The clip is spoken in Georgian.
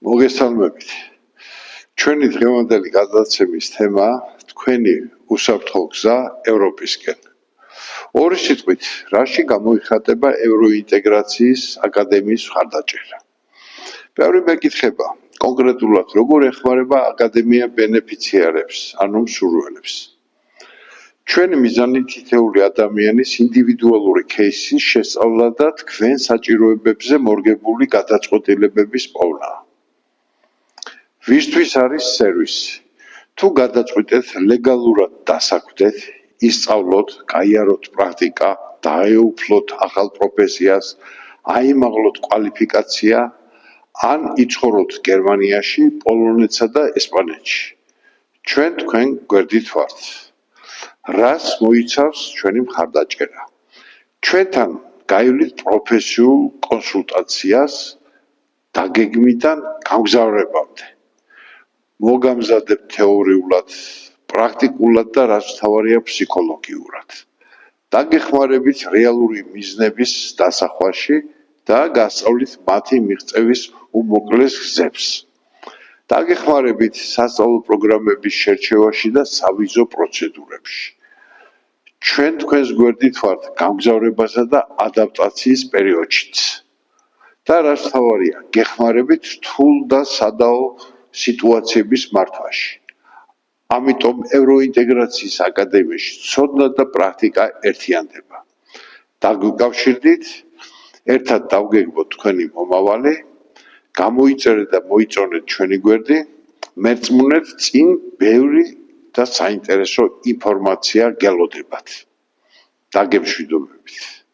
მოგესალმებით. ჩვენი დღევანდელი გადაცემის თემა თქვენი უსაფრთხო გზა ევროპისკენ. ორი სიტყვით, რაში გამოიხატება ევროინტეგრაციის აკადემიის მხარდაჭერა. Ბევრი მეკითხება, კონკრეტულად როგორ ეხმარება აკადემია ბენეფიციარებს, ანუ მსურველებს. ჩვენი მიზანი თითოეული ადამიანის ინდივიდუალური кейსის შესწავლა და თქვენ საჭიროებებზე მორგებული გადაწყვეტილებების პოვნა. ვისთვის არის სერვისი? თუ გადაწყვიტეთ ლეგალურად დასაქმდეთ, ისწავლოთ, გაიაროთ პრაქტიკა, დაეუფლოთ ახალ პროფესიას, აიმაღლოთ კვალიფიკაცია, ან იცხოვროთ გერმანიაში, პოლონეთსა და ესპანეთში. ჩვენ თქვენ გვერდით ვართ. რას მოიცავს ჩვენი მხარდაჭერა? ჩვენთან გაივლით პროფესიულ კონსულტაციას დაგეგმიდან გამგზავრებამდე. მოგამზადებთ თეორიულად, პრაქტიკულად და რაც მთავარია ფსიქოლოგიურად. დაგეხმარებით რეალური მიზნების დასახვაში და გასწავლით მათი მიღწევის უმოკლეს გზებს. დაგეხმარებით სასწავლო პროგრამების შერჩევაში და სავიზო პროცედურებში. ჩვენ თქვენს გვერდით ვართ გამგზავრებასა და ადაპტაციის პერიოდშიც. და რაც მთავარია, გეხმარებით რთულ და სადაო სიტუაციების მართვაში. ამიტომ ევროინტეგრაციის აკადემიაში ცოდნა და პრაქტიკა ერთიანდება. დაგვიკავშირდით, ერთად დავგეგმოთ თქვენი მომავალი, გამოიწერეთ და მოიწონეთ ჩვენი გვერდი, მერწმუნეთ წინ ბევრი და საინტერესო ინფორმაცია გელოდებათ. დაგემშვიდობებით.